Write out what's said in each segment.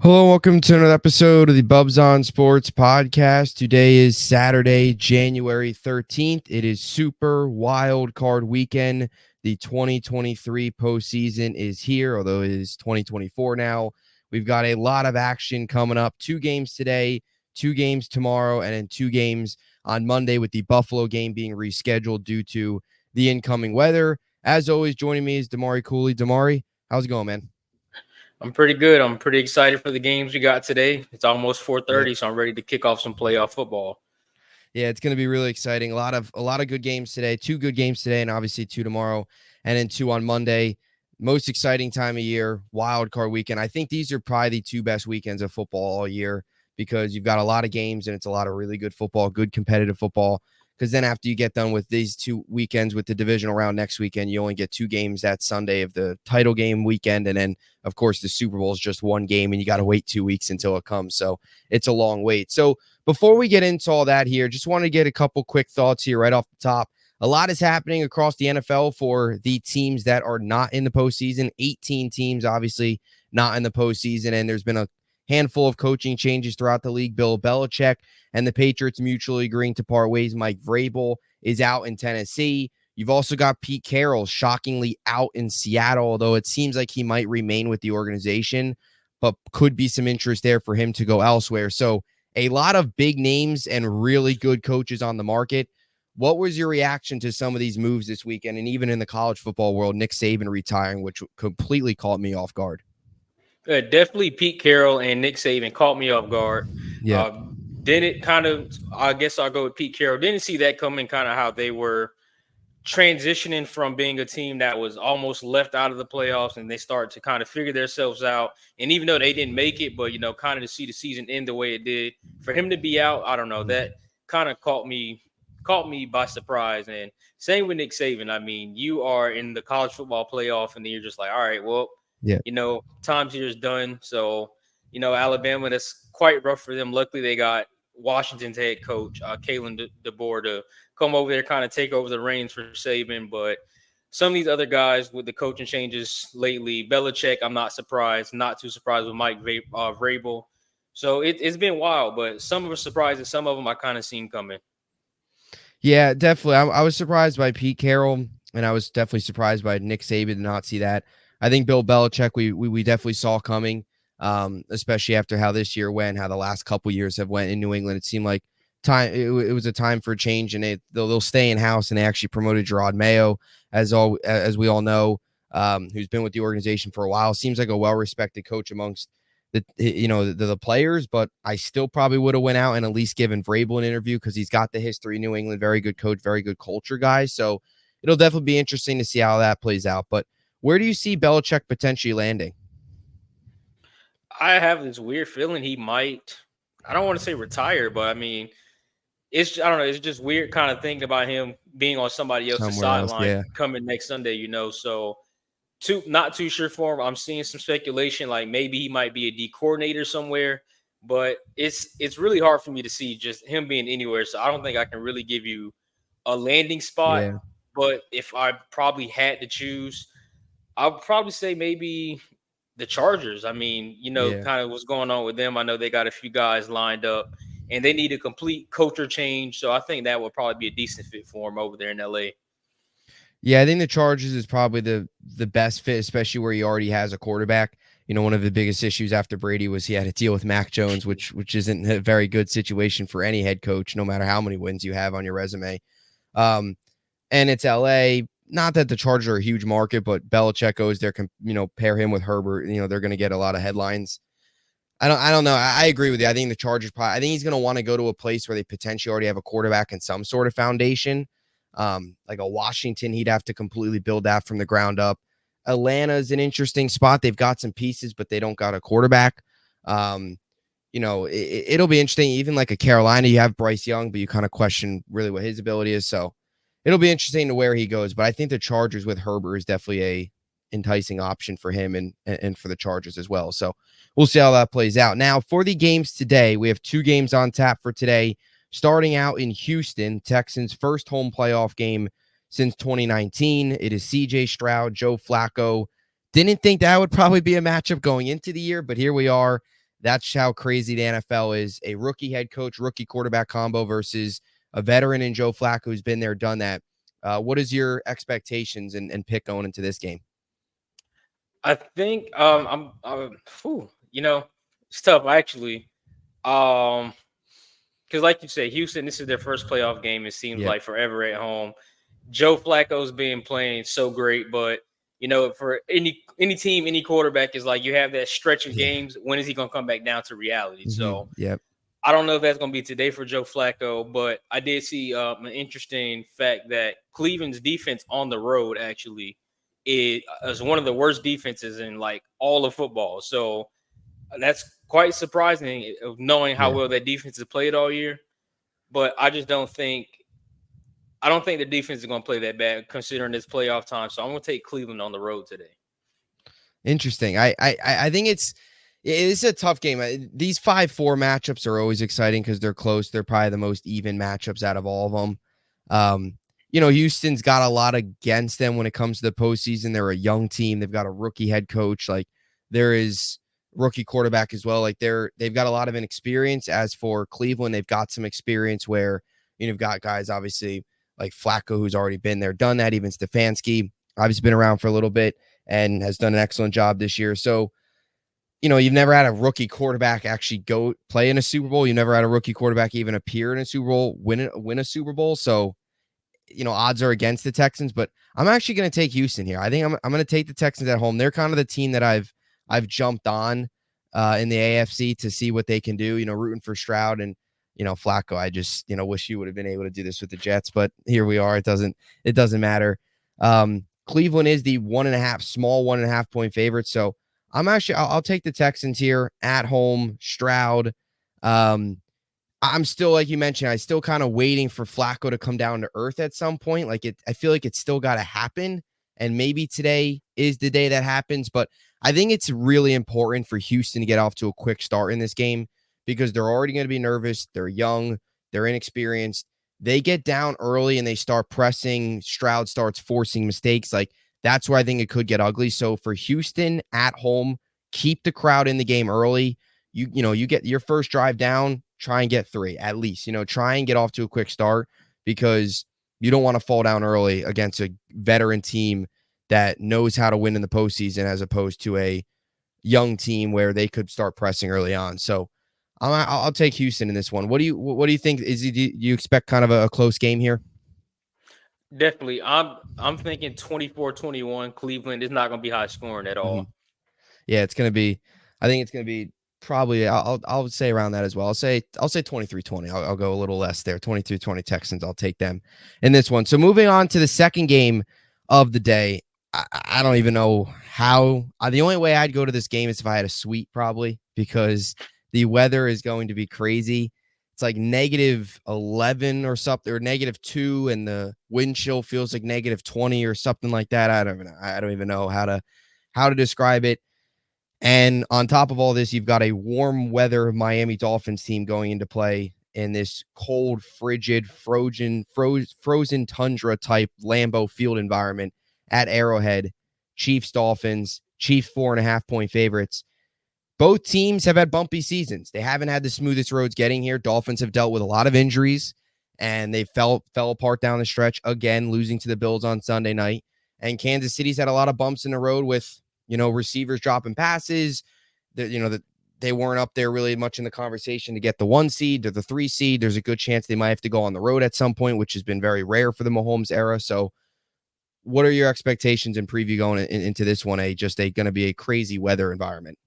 Hello, welcome to another episode of the Bubbs on Sports podcast. Today is Saturday, January 13th. It is Super Wild Card Weekend. The 2023 postseason is here, although it is 2024 now. We've got a lot of action coming up. 2 games today, 2 games tomorrow, and then 2 games on Monday, with the Buffalo game being rescheduled due to the incoming weather. As always, joining me is DiMari Cooley. DiMari, how's it going, man? I'm pretty good. I'm pretty excited for the games we got today. It's almost 4:30, Yep. so I'm ready to kick off some playoff football. Yeah, it's going to be really exciting. A lot of good games today. 2 good games today, and obviously 2 tomorrow, and then 2 on Monday. Most exciting time of year, wild card weekend. I think these are probably the 2 best weekends of football all year because you've got a lot of games and it's a lot of really good football, good competitive football. Because then after you get done with these 2 weekends with the divisional round next weekend, you only get 2 games that Sunday of the title game weekend, and then of course the Super Bowl is just 1 game, and you got to wait 2 weeks until it comes. So it's a long wait. So before we get into all that here, just want to get a couple quick thoughts here right off the top. A lot is happening across the NFL for the teams that are not in the postseason. 18 teams, obviously, not in the postseason, and there's been a handful of coaching changes throughout the league. Bill Belichick and the Patriots mutually agreeing to part ways. Mike Vrabel is out in Tennessee. You've also got Pete Carroll shockingly out in Seattle, although it seems like he might remain with the organization, but could be some interest there for him to go elsewhere. So a lot of big names and really good coaches on the market. What was your reaction to some of these moves this weekend? And even in the college football world, Nick Saban retiring, which completely caught me off guard. Definitely Pete Carroll and Nick Saban caught me off guard. Yeah. Then it kind of, I guess I'll go with Pete Carroll. Didn't see that coming, kind of how they were transitioning from being a team that was almost left out of the playoffs, and they started to kind of figure themselves out. And even though they didn't make it, but, kind of to see the season end the way it did, for him to be out, I don't know, that kind of caught me by surprise. And same with Nick Saban. I mean, you are in the college football playoff, and then you're just like, all right, well, Yeah. time's here is done. So, Alabama, that's quite rough for them. Luckily, they got Washington's head coach, Kalen DeBoer, to come over there, kind of take over the reins for Saban. But some of these other guys with the coaching changes lately, Belichick, I'm not surprised. Not too surprised with Mike Vrabel. So it's been wild, but some of them surprises, some of them I kind of seen coming. Yeah, definitely. I was surprised by Pete Carroll, and I was definitely surprised by Nick Saban to not see that. I think Bill Belichick, we definitely saw coming, especially after how this year went, how the last couple years have went in New England. It seemed like it was a time for a change, and they'll stay in house. And they actually promoted Gerard Mayo, as we all know, who's been with the organization for a while. Seems like a well respected coach amongst the players, but I still probably would have went out and at least given Vrabel an interview because he's got the history in New England, very good coach, very good culture guy. So it'll definitely be interesting to see how that plays out. But where do you see Belichick potentially landing? I have this weird feeling he might, I don't want to say retire, but I mean, I don't know, it's just weird kind of thinking about him being on somebody else's Somewhere else, sideline yeah. coming next Sunday, So not too sure for him. I'm seeing some speculation like maybe he might be a D coordinator somewhere, but it's really hard for me to see just him being anywhere. So I don't think I can really give you a landing spot. Yeah. But if I probably had to choose, I would probably say maybe the Chargers. I mean, Yeah. kind of what's going on with them. I know they got a few guys lined up and they need a complete culture change. So I think that would probably be a decent fit for him over there in LA. Yeah, I think the Chargers is probably the best fit, especially where he already has a quarterback. One of the biggest issues after Brady was he had to deal with Mac Jones, which isn't a very good situation for any head coach, no matter how many wins you have on your resume. And it's LA. Not that the Chargers are a huge market, but Belichick goes there, pair him with Herbert. They're going to get a lot of headlines. I don't know. I agree with you. I think the Chargers I think he's going to want to go to a place where they potentially already have a quarterback and some sort of foundation. Like a Washington, he'd have to completely build that from the ground up. Atlanta is an interesting spot. They've got some pieces, but they don't got a quarterback. It'll be interesting. Even like a Carolina, you have Bryce Young, but you kind of question really what his ability is. So it'll be interesting to where he goes. But I think the Chargers with Herbert is definitely a enticing option for him and for the Chargers as well. So we'll see how that plays out. Now, for the games today, we have 2 games on tap for today. Starting out in Houston, Texans' first home playoff game since 2019. It is CJ Stroud, Joe Flacco. Didn't think that would probably be a matchup going into the year, but here we are. That's how crazy the NFL is. A rookie head coach, rookie quarterback combo versus a veteran in Joe Flacco who's been there, done that. What is your expectations and pick going into this game? I think it's tough actually. Because like you said, Houston, this is their first playoff game. It seems Yep. like forever at home. Joe Flacco's been playing so great, but for any team, any quarterback is like you have that stretch of Yeah. games. When is he gonna come back down to reality? So Yep. I don't know if that's gonna be today for Joe Flacco, but I did see an interesting fact that Cleveland's defense on the road actually is one of the worst defenses in like all of football. So that's quite surprising of knowing how Yeah. well that defense has played all year. But I don't think the defense is going to play that bad considering this playoff time. So I'm going to take Cleveland on the road today. Interesting. I think it's a tough game. These 5-4 matchups are always exciting because they're close. They're probably the most even matchups out of all of them. Houston's got a lot against them when it comes to the postseason. They're a young team. They've got a rookie head coach. Like there is rookie quarterback as well. Like they've got a lot of inexperience. As for Cleveland, they've got some experience where you've got guys obviously like Flacco who's already been there, done that. Even Stefanski obviously been around for a little bit and has done an excellent job this year. So you've never had a rookie quarterback actually go play in a Super Bowl. You never had a rookie quarterback even appear in a Super Bowl, win a Super Bowl. So odds are against the Texans, but I'm actually going to take Houston here. I think I'm going to take the Texans at home. They're kind of the team that I've jumped on in the AFC to see what they can do, rooting for Stroud and, Flacco. I just, wish you would have been able to do this with the Jets, but here we are. It doesn't matter. Cleveland is the 1.5 point favorite. So I'll take the Texans here at home. Stroud. I'm still, like you mentioned, I still kind of waiting for Flacco to come down to earth at some point. I feel like it's still got to happen. And maybe today is the day that happens. But I think it's really important for Houston to get off to a quick start in this game because they're already going to be nervous. They're young. They're inexperienced. They get down early and they start pressing. Stroud starts forcing mistakes. That's where I think it could get ugly. So for Houston at home, keep the crowd in the game early. You get your first drive down, try and get 3 at least. Try and get off to a quick start because you don't want to fall down early against a veteran team that knows how to win in the postseason as opposed to a young team where they could start pressing early on. So I'll take Houston in this one. What do you think? Do you expect kind of a close game here? Definitely. I'm thinking 24-21 Cleveland is not going to be high scoring at all. Yeah, it's going to be, I think it's going to be probably, I'll say around that as well. I'll say 23-20. I'll go a little less there. 23-20 Texans. I'll take them in this one. So moving on to the second game of the day. I don't even know how. The only way I'd go to this game is if I had a suite, probably, because the weather is going to be crazy. It's like -11 or something, or -2, and the wind chill feels like -20 or something like that. I don't even know how to describe it. And on top of all this, you've got a warm weather Miami Dolphins team going into play in this cold, frigid, frozen tundra type Lambeau Field environment at Arrowhead. Chiefs, Dolphins, Chiefs 4.5 point favorites. Both teams have had bumpy seasons. They haven't had the smoothest roads getting here. Dolphins have dealt with a lot of injuries, and they fell apart down the stretch again, losing to the Bills on Sunday night. And Kansas City's had a lot of bumps in the road with receivers dropping passes. That they weren't up there really much in the conversation to get the 1 seed or the 3 seed. There's a good chance they might have to go on the road at some point, which has been very rare for the Mahomes era. So, what are your expectations and preview going into this one? Going to be a crazy weather environment.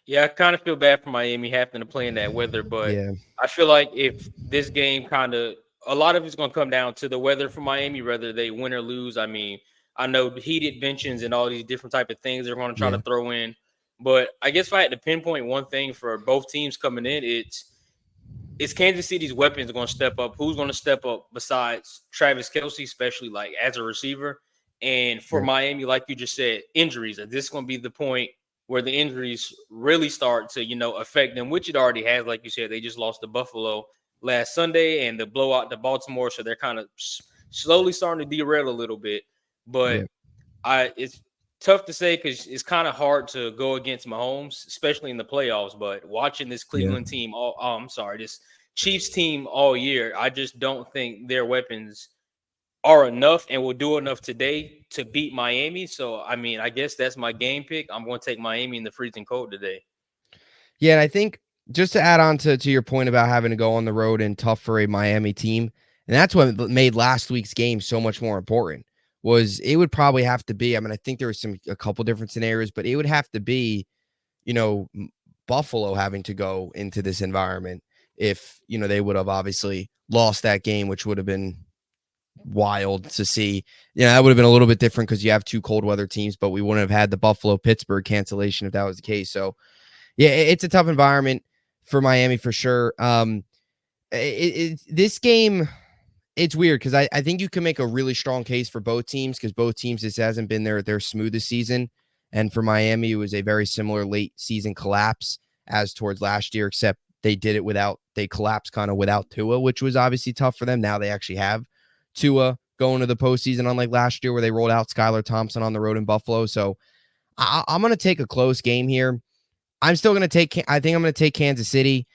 Yeah, I kind of feel bad for Miami having to play in that weather, but Yeah. I feel like if this game a lot of it's going to come down to the weather for Miami, whether they win or lose. I mean, I know heated benches and all these different type of things they're going to try to throw in, but I guess if I had to pinpoint one thing for both teams coming in, it's Kansas City's weapons are going to step up. Who's going to step up besides Travis Kelce, especially like as a receiver? And for Miami, like you just said, injuries. This is going to be the point where the injuries really start to, affect them, which it already has. Like you said, they just lost to Buffalo last Sunday and the blowout to Baltimore. So they're kind of slowly starting to derail a little bit. But tough to say because it's kind of hard to go against Mahomes, especially in the playoffs. But watching this Yeah. Cleveland team, this Chiefs team all year, I just don't think their weapons are enough and will do enough today to beat Miami. So, I mean, I guess that's my game pick. I'm going to take Miami in the freezing cold today. Yeah, and I think just to add on to your point about having to go on the road and tough for a Miami team, and that's what made last week's game so much more important, was it would probably have to be, I mean, I think there was a couple different scenarios, but it would have to be, Buffalo having to go into this environment if, they would have obviously lost that game, which would have been wild to see. That would have been a little bit different because you have two cold weather teams, but we wouldn't have had the Buffalo-Pittsburgh cancellation if that was the case. So, yeah, it's a tough environment for Miami for sure. This game, it's weird because I think you can make a really strong case for both teams because both teams, this hasn't been their smoothest season. And for Miami, it was a very similar late season collapse as towards last year, except they collapsed kind of without Tua, which was obviously tough for them. Now they actually have Tua going to the postseason, unlike last year where they rolled out Skylar Thompson on the road in Buffalo. So I'm going to take a close game here. I think I'm going to take Kansas City.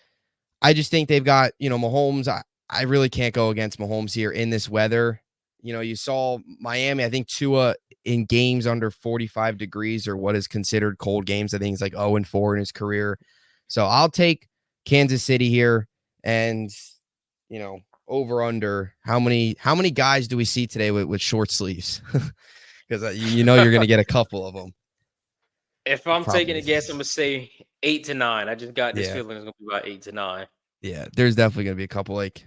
I just think they've got, Mahomes. I really can't go against Mahomes here in this weather. You saw Miami, I think Tua in games under 45 degrees or what is considered cold games. I think he's like 0-4 in his career. So I'll take Kansas City here and, over under how many guys do we see today with short sleeves? Because you're going to get a couple of them. If I'm taking a guess, I'm going to say 8 to 9. I just got this feeling it's going to be about 8 to 9. Yeah, there's definitely going to be a couple, like,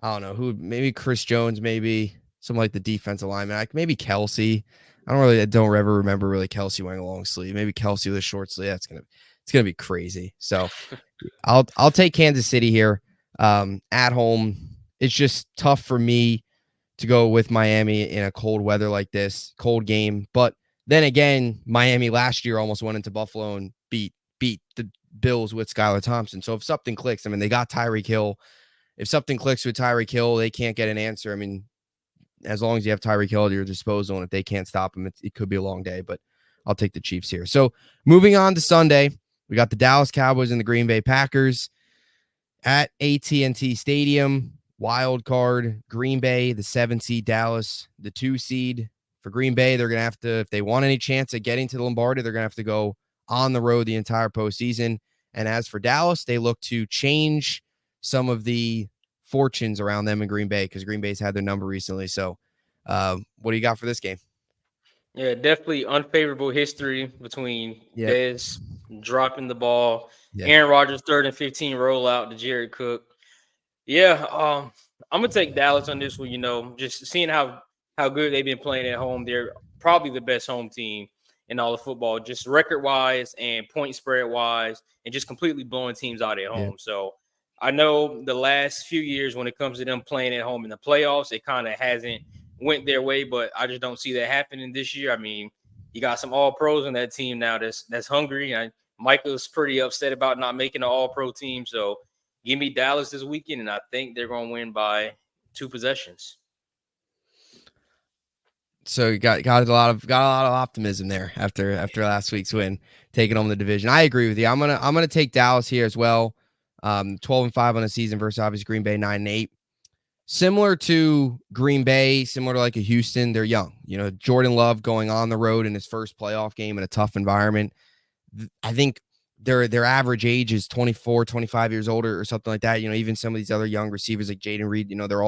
I don't know, maybe Chris Jones, maybe some like the defensive lineman, like maybe Kelsey. I don't ever remember really Kelsey wearing a long sleeve. Maybe Kelsey with a short sleeve. It's going to be crazy. So I'll take Kansas City here at home. It's just tough for me to go with Miami in a cold weather like this, cold game. But then again, Miami last year almost went into Buffalo and beat the Bills with Skylar Thompson. So if something clicks, I mean, they got Tyreek Hill. If something clicks with Tyreek Hill, they can't get an answer. I mean, as long as you have Tyreek Hill at your disposal, and if they can't stop him, it could be a long day. But I'll take the Chiefs here. So moving on to Sunday, we got the Dallas Cowboys and the Green Bay Packers at AT&T Stadium. Wild card, Green Bay, the 7 seed, Dallas, the 2 seed. For Green Bay, they're going to have to, if they want any chance at getting to the Lombardi, they're going to have to go on the road the entire postseason. And as for Dallas, they look to change some of the fortunes around them in Green Bay because Green Bay's had their number recently. So what do you got for this game? Yeah, definitely unfavorable history between Dez dropping the ball, Aaron Rodgers 3rd and 15 rollout to Jared Cook. Yeah, I'm going to take Dallas on this one, just seeing how good they've been playing at home. They're probably the best home team in all of football, just record-wise and point spread-wise, and just completely blowing teams out at home. So I know the last few years when it comes to them playing at home in the playoffs, it kind of hasn't went their way, but I just don't see that happening this year. I mean, you got some all-pros on that team now that's hungry. Michael's pretty upset about not making an all-pro team, so give me Dallas this weekend, and I think they're going to win by 2 possessions. So you got a lot of optimism there after last week's win, taking home the division. I agree with you. I'm gonna take Dallas here as well. 12-5 on the season versus obviously Green Bay 9-8. Similar to Green Bay, similar to like a Houston, they're young. Jordan Love going on the road in his first playoff game in a tough environment. I think their average age is 24, 25 years older or something like that. Even some of these other young receivers like Jaden Reed, they're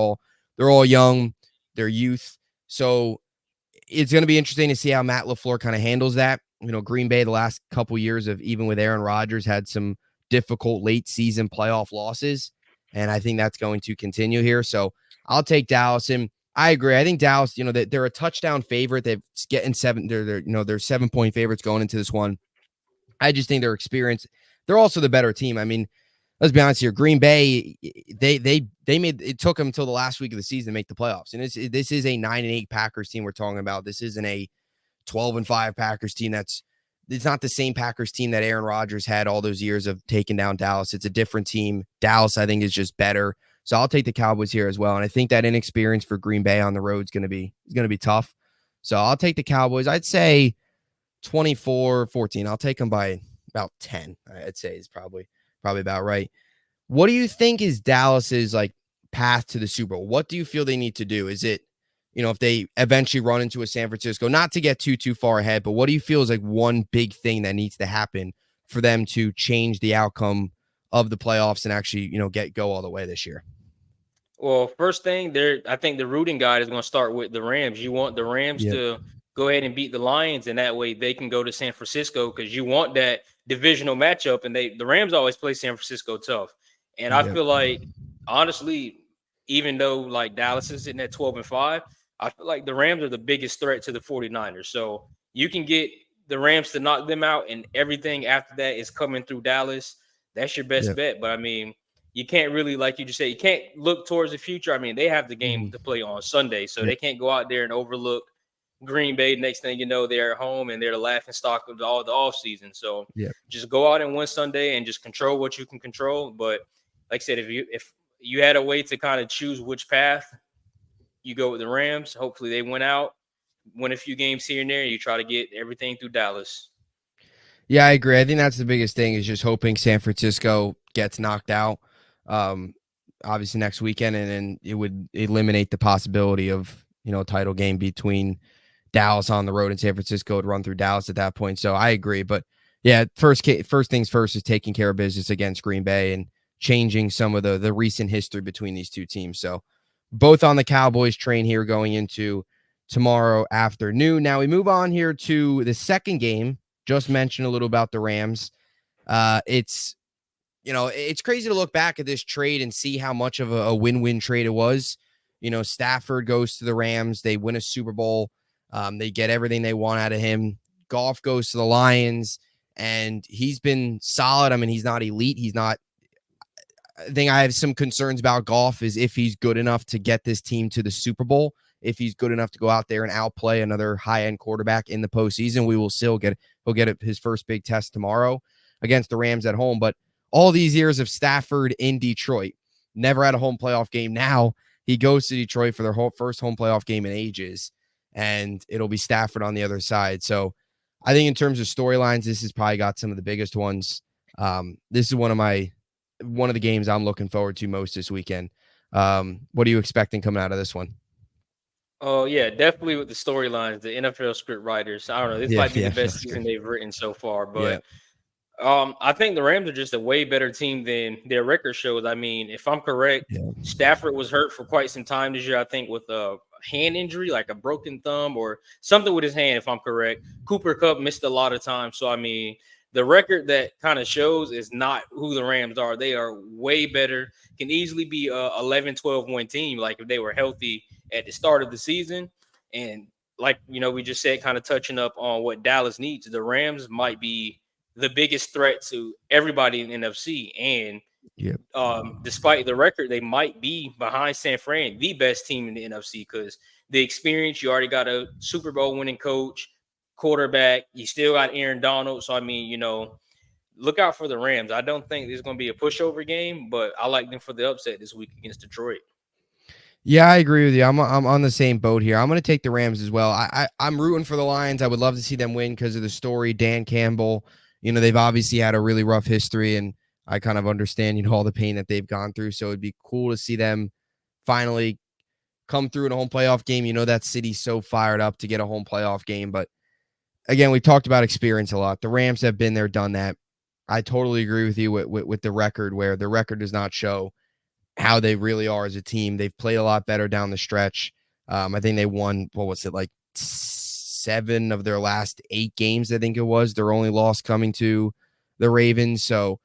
all young, they're youth. So it's going to be interesting to see how Matt LaFleur kind of handles that. Green Bay the last couple years of even with Aaron Rodgers had some difficult late season playoff losses, and I think that's going to continue here. So I'll take Dallas, and I agree. I think Dallas, they're a touchdown favorite. They've getting 7. They're 7-point favorites going into this one. I just think their experience. They're also the better team. I mean, let's be honest here. Green Bay, they made it took them until the last week of the season to make the playoffs. And this is a 9-8 Packers team we're talking about. This isn't a 12-5 Packers team. It's not the same Packers team that Aaron Rodgers had all those years of taking down Dallas. It's a different team. Dallas, I think, is just better. So I'll take the Cowboys here as well. And I think that inexperience for Green Bay on the road is going to be tough. So I'll take the Cowboys. I'd say 24-14. I'll take them by about 10. I'd say is probably about right. What do you think is Dallas's like path to the Super Bowl? What do you feel they need to do? Is it, if they eventually run into a San Francisco, not to get too far ahead, but what do you feel is like one big thing that needs to happen for them to change the outcome of the playoffs and actually, go all the way this year? Well, first thing there, I think the rooting guide is going to start with the Rams. You want the Rams Yep. to go ahead and beat the Lions, and that way they can go to San Francisco because you want that divisional matchup. And the Rams always play San Francisco tough. And I Yep. feel like, honestly, even though like Dallas is sitting at 12-5, I feel like the Rams are the biggest threat to the 49ers. So you can get the Rams to knock them out, and everything after that is coming through Dallas. That's your best Yep. bet. But I mean, you can't really, like you just said, you can't look towards the future. I mean, they have the game Mhm. to play on Sunday, so Yep. they can't go out there and overlook Green Bay. Next thing you know, they're at home and they're the laughing stock of all the offseason. So Yep. just go out and win Sunday and just control what you can control. But like I said, if you had a way to kind of choose which path, you go with the Rams. Hopefully they win out, win a few games here and there. You try to get everything through Dallas. Yeah, I agree. I think that's the biggest thing is just hoping San Francisco gets knocked out. Um, Obviously next weekend, and then it would eliminate the possibility of, a title game between Dallas on the road and San Francisco would run through Dallas at that point. So I agree. But yeah, first things first is taking care of business against Green Bay and changing some of the recent history between these two teams. So both on the Cowboys train here going into tomorrow afternoon. Now we move on here to the second game. Just mentioned a little about the Rams. It's crazy to look back at this trade and see how much of a win-win trade it was. Stafford goes to the Rams. They win a Super Bowl. They get everything they want out of him. Goff goes to the Lions, and he's been solid. I mean, he's not elite. He's not. I think I have some concerns about Goff is if he's good enough to get this team to the Super Bowl. If he's good enough to go out there and outplay another high-end quarterback in the postseason, he'll get his first big test tomorrow against the Rams at home. But all these years of Stafford in Detroit, never had a home playoff game. Now he goes to Detroit for their first home playoff game in ages, and it'll be Stafford on the other side. So I think in terms of storylines, this has probably got some of the biggest ones. This is one of the games I'm looking forward to most this weekend. What are you expecting coming out of this one? Oh yeah, definitely with the storylines, the NFL script writers. I don't know. This Yeah, might be the best that's season good. they've written so far, Yeah, but I think the Rams are just a way better team than their record shows. I mean, if I'm correct, yeah, Stafford was hurt for quite some time this year. I think with a hand injury, like a broken thumb or something with his hand. If I'm correct, Cooper Kupp missed a lot of time. So I mean, the record that kind of shows is not who the Rams are. They are way better. Can easily be a 11-12 win team. Like if they were healthy at the start of the season, and like we just said, kind of touching up on what Dallas needs. The Rams might be the biggest threat to everybody in the NFC. And yeah. despite the record, they might be behind San Fran, the best team in the NFC, because the experience, you already got a Super Bowl winning coach, quarterback, you still got Aaron Donald. So, I mean, look out for the Rams. I don't think there's going to be a pushover game, but I like them for the upset this week against Detroit. Yeah, I agree with you. I'm on the same boat here. I'm going to take the Rams as well. I'm rooting for the Lions. I would love to see them win because of the story. Dan Campbell, they've obviously had a really rough history, and I kind of understand, all the pain that they've gone through. So it'd be cool to see them finally come through in a home playoff game. That city's so fired up to get a home playoff game. But again, we talked about experience a lot. The Rams have been there, done that. I totally agree with you with the record, where the record does not show how they really are as a team. They've played a lot better down the stretch. I think they won, what was it, like 7 of their last 8 games, I think it was. Their only loss coming to the Ravens. So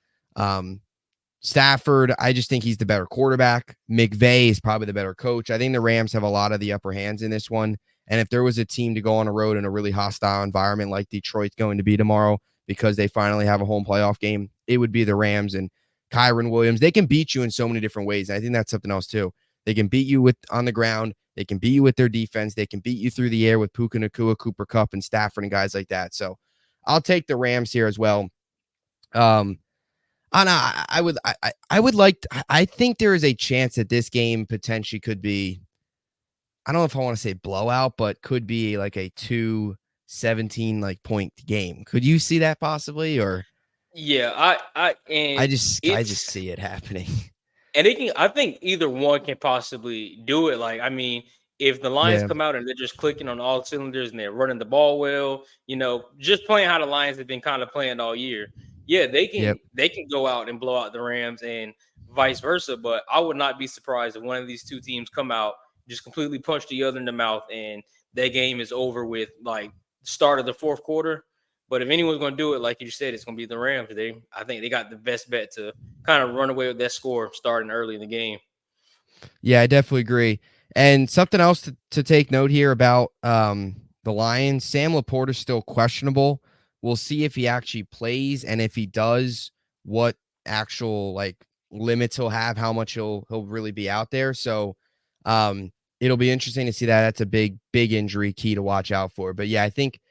Stafford, I just think he's the better quarterback. McVay is probably the better coach. I think the Rams have a lot of the upper hands in this one. And if there was a team to go on a road in a really hostile environment like Detroit's going to be tomorrow, because they finally have a home playoff game, it would be the Rams. And Kyron Williams, they can beat you in so many different ways. And I think that's something else too. They can beat you on the ground. They can beat you with their defense. They can beat you through the air with Puka Nacua, Cooper Kupp, and Stafford and guys like that. So I'll take the Rams here as well. I would like. I think there is a chance that this game potentially could be. I don't know if I want to say blowout, but could be like a 2-7 17 like point game. Could you see that possibly? Or Yeah, I and just it's see it happening. and they can. I think either one can possibly do it. Like, I mean, if the Lions Yeah. come out and they're just clicking on all cylinders and they're running the ball well, just playing how the Lions have been kind of playing all year. Yeah, they Yep. can go out and blow out the Rams and vice versa. But I would not be surprised if one of these two teams come out, just completely punch the other in the mouth, and that game is over with like start of the fourth quarter. But if anyone's going to do it, like you said, it's going to be the Rams. I think they got the best bet to kind of run away with that score starting early in the game. Yeah, I definitely agree. And something else to take note here about the Lions, Sam Laporte is still questionable. We'll see if he actually plays, and if he does, what actual like limits he'll have, how much he'll really be out there. So it'll be interesting to see that. That's a big injury key to watch out for. But yeah, I think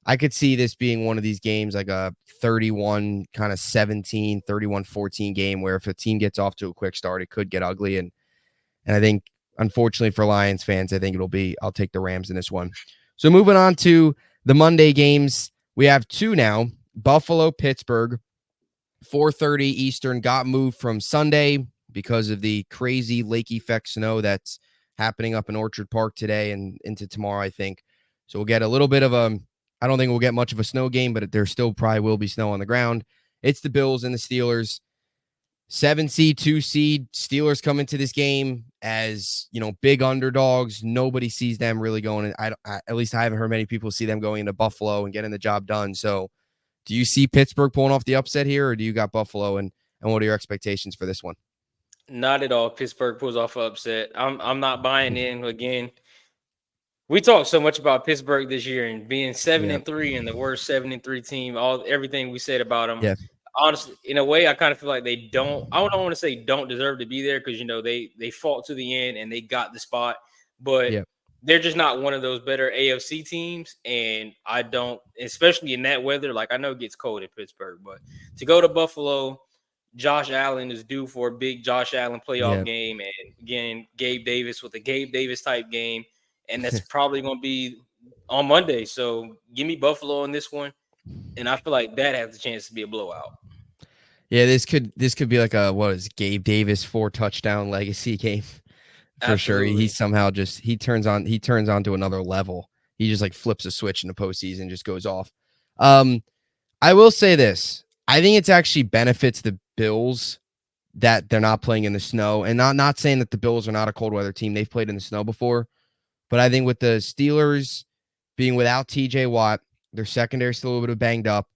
I could see this being one of these games like a 31 kind of 17, 31-14 game where if a team gets off to a quick start, it could get ugly. And I think, unfortunately for Lions fans, I think I'll take the Rams in this one. So moving on to the Monday games, we have two now. Buffalo, Pittsburgh, 4:30 Eastern, got moved from Sunday because of the crazy lake effect snow that's happening up in Orchard Park today and into tomorrow, I think. So we'll get a little bit of I don't think we'll get much of a snow game, but there still probably will be snow on the ground. It's the Bills and the Steelers. 7 seed, 2 seed. Steelers come into this game as, big underdogs. Nobody sees them really going. At least I haven't heard many people see them going into Buffalo and getting the job done. So do you see Pittsburgh pulling off the upset here, or do you got Buffalo, and what are your expectations for this one? Not at all. Pittsburgh pulls off an upset. I'm not buying in again. We talked so much about Pittsburgh this year and being seven Yeah. and three and the worst 7-3 team. Everything we said about them. Yeah. Honestly, in a way, I kind of feel like they don't. I don't want to say don't deserve to be there because they fought to the end and they got the spot, but Yeah. they're just not one of those better AFC teams. And I don't, especially in that weather. Like, I know it gets cold in Pittsburgh, but to go to Buffalo, Josh Allen is due for a big Josh Allen playoff Yeah. game, and again, Gabe Davis with a Gabe Davis type game, and that's probably going to be on Monday. So give me Buffalo in this one, and I feel like that has a chance to be a blowout. Yeah, this could be like a Gabe Davis 4-touchdown legacy game for sure. He Absolutely. somehow just he turns on to another level. He just like flips a switch in the postseason and just goes off. I will say this. I think it's actually benefits the Bills that they're not playing in the snow, and not saying that the Bills are not a cold weather team. They've played in the snow before, but I think with the Steelers being without TJ Watt, their secondary still a little bit banged up,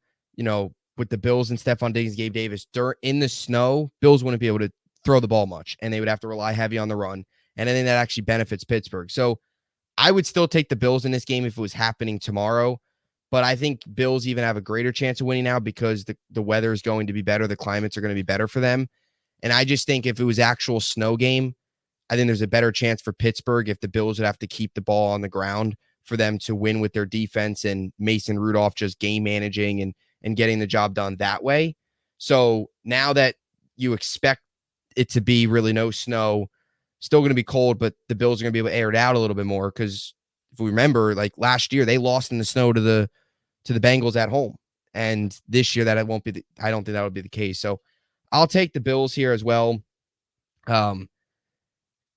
with the Bills and Stephon Diggs, Gabe Davis, in the snow, Bills wouldn't be able to throw the ball much, and they would have to rely heavy on the run. And I think that actually benefits Pittsburgh. So I would still take the Bills in this game if it was happening tomorrow. But I think Bills even have a greater chance of winning now because the weather is going to be better. The climates are going to be better for them. And I just think if it was actual snow game, I think there's a better chance for Pittsburgh if the Bills would have to keep the ball on the ground for them to win with their defense and Mason Rudolph just game managing and getting the job done that way. So now that you expect it to be really no snow, still going to be cold, but the Bills are going to be able to air it out a little bit more because if we remember, like last year, they lost in the snow to the Bengals at home. And this year, I don't think that would be the case. So I'll take the Bills here as well.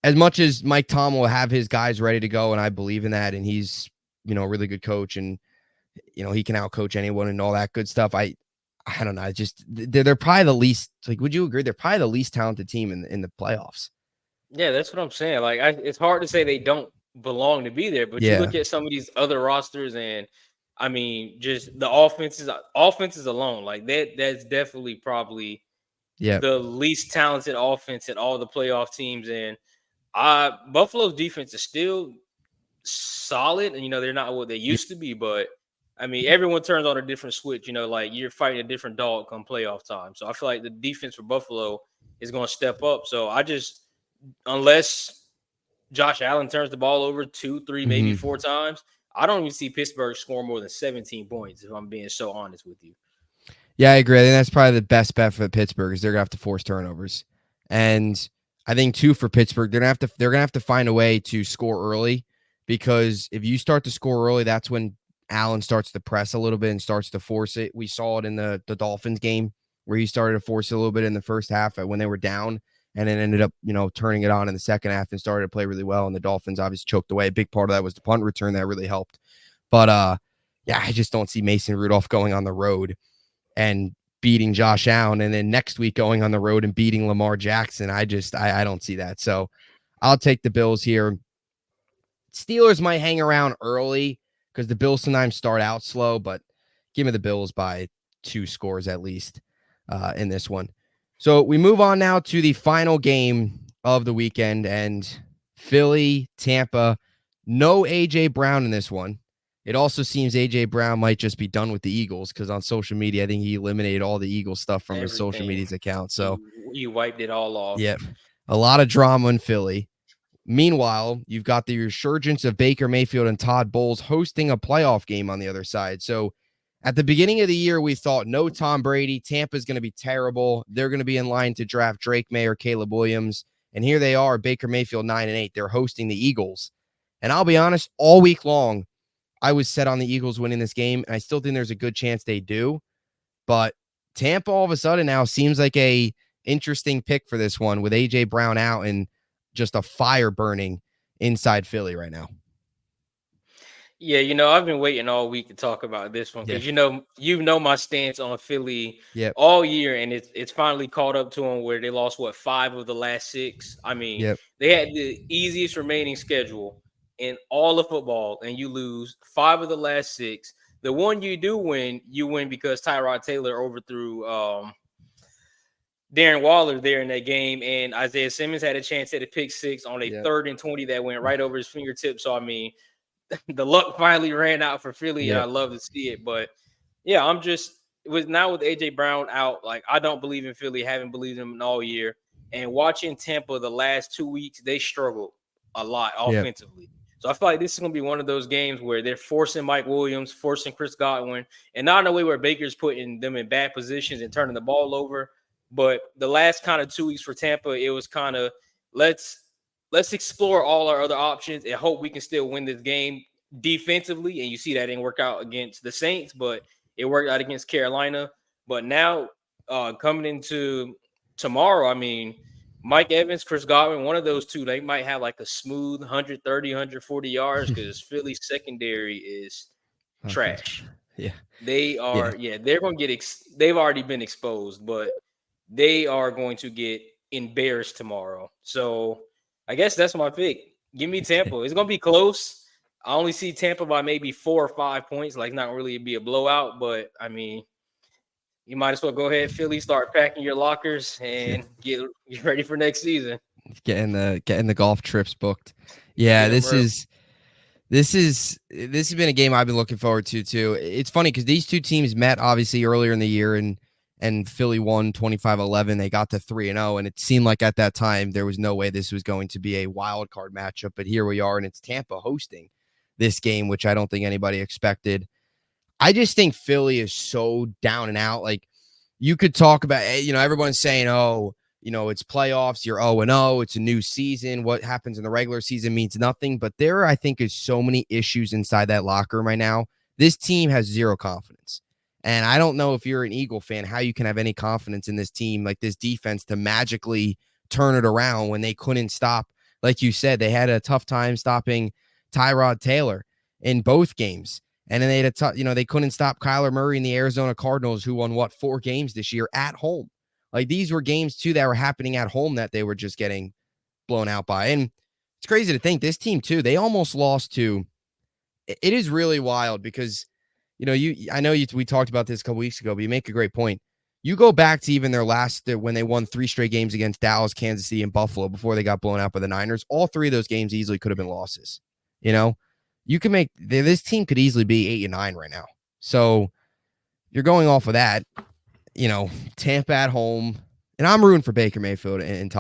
As much as Mike Tom will have his guys ready to go, and I believe in that, and he's, a really good coach, and, he can outcoach anyone and all that good stuff. I don't know. They're probably the least, like, would you agree? They're probably the least talented team in the playoffs. Yeah, that's what I'm saying. Like, it's hard to say they don't belong to be there, but you Yeah. look at some of these other rosters, and I mean, just the offenses alone, like that's definitely probably Yeah. the least talented offense in all the playoff teams. And Buffalo's defense is still solid, and they're not what they Yeah. used to be, but I mean, everyone turns on a different switch. Like you're fighting a different dog come playoff time. So I feel like the defense for Buffalo is going to step up. So unless Josh Allen turns the ball over 2, 3, maybe 4 times, I don't even see Pittsburgh score more than 17 points, if I'm being so honest with you. Yeah, I agree. I think that's probably the best bet for Pittsburgh is they're gonna have to force turnovers. And I think too for Pittsburgh, they're gonna have to find a way to score early because if you start to score early, that's when Allen starts to press a little bit and starts to force it. We saw it in the Dolphins game where he started to force it a little bit in the first half when they were down, and then ended up, turning it on in the second half and started to play really well. And the Dolphins obviously choked away. A big part of that was the punt return that really helped. But yeah, I just don't see Mason Rudolph going on the road and beating Josh Allen, and then next week going on the road and beating Lamar Jackson. I don't see that. So I'll take the Bills here. Steelers might hang around early because the Bills sometimes start out slow, but give me the Bills by 2 scores at least in this one. So we move on now to the final game of the weekend, and Philly, Tampa. No A.J. Brown in this one. It also seems A.J. Brown might just be done with the Eagles because on social media, I think he eliminated all the Eagles stuff from his social Everything. media's account. So He wiped it all off. yeah, a lot of drama in Philly. Meanwhile, you've got the resurgence of Baker Mayfield and Todd Bowles hosting a playoff game on the other side. So at the beginning of the year, we thought no Tom Brady. Tampa's going to be terrible. They're going to be in line to draft Drake May or Caleb Williams. And here they are, Baker Mayfield 9-8. They're hosting the Eagles. And I'll be honest, all week long, I was set on the Eagles winning this game. And I still think there's a good chance they do. But Tampa all of a sudden now seems like a interesting pick for this one with A.J. Brown out and just a fire burning inside Philly right now. Yeah, I've been waiting all week to talk about this one because my stance on Philly all year, and it's finally caught up to them where they lost 5 of the last 6. I mean, they had the easiest remaining schedule in all of football, and you lose 5 of the last 6. The one you do win, you win because Tyrod Taylor overthrew Darren Waller there in that game, and Isaiah Simmons had a chance at a pick 6 on a 3rd and 20 that went right over his fingertips. So I mean, the luck finally ran out for Philly, and I love to see it. But yeah, I'm just with AJ Brown out, like I don't believe in Philly, haven't believed in him all year. And watching Tampa the last 2 weeks, they struggled a lot offensively. So I feel like this is gonna be one of those games where they're forcing Mike Williams, forcing Chris Godwin, and not in a way where Baker's putting them in bad positions and turning the ball over. But the last kind of 2 weeks for Tampa, it was kind of let's explore all our other options and hope we can still win this game defensively. And you see that didn't work out against the Saints, but it worked out against Carolina. But now coming into tomorrow, I mean, Mike Evans, Chris Godwin, one of those two, they might have like a smooth 130, 140 yards because Philly's secondary is trash. Yeah. They are, they're going to get, they've already been exposed, but they are going to get embarrassed tomorrow. So I guess that's my pick. Give me Tampa. It's going to be close. I only see Tampa by maybe 4 or 5 points. Like, not really be a blowout, but I mean, you might as well go ahead, Philly, start packing your lockers and get ready for next season. Getting the golf trips booked. Yeah, this has been a game I've been looking forward to too. It's funny because these two teams met obviously earlier in the year, and Philly won 25-11. They got to 3-0, and it seemed like at that time there was no way this was going to be a wild card matchup. But here we are, and it's Tampa hosting this game, which I don't think anybody expected. I just think Philly is so down and out. Like, you could talk about, everyone's saying, oh, it's playoffs, you're 0-0, it's a new season. What happens in the regular season means nothing. But there, I think, is so many issues inside that locker room right now. This team has zero confidence. And I don't know if you're an Eagle fan, how you can have any confidence in this team, like this defense, to magically turn it around when they couldn't stop. Like you said, they had a tough time stopping Tyrod Taylor in both games. And then they had they couldn't stop Kyler Murray and the Arizona Cardinals, who won 4 games this year at home. Like, these were games too that were happening at home that they were just getting blown out by. And it's crazy to think this team too, they almost lost to, it is really wild because, we talked about this a couple weeks ago, but you make a great point. You go back to even their when they won 3 straight games against Dallas, Kansas City, and Buffalo before they got blown out by the Niners. All 3 of those games easily could have been losses. You can make this team could easily be 8-9 right now. So you're going off of that, Tampa at home, and I'm rooting for Baker Mayfield and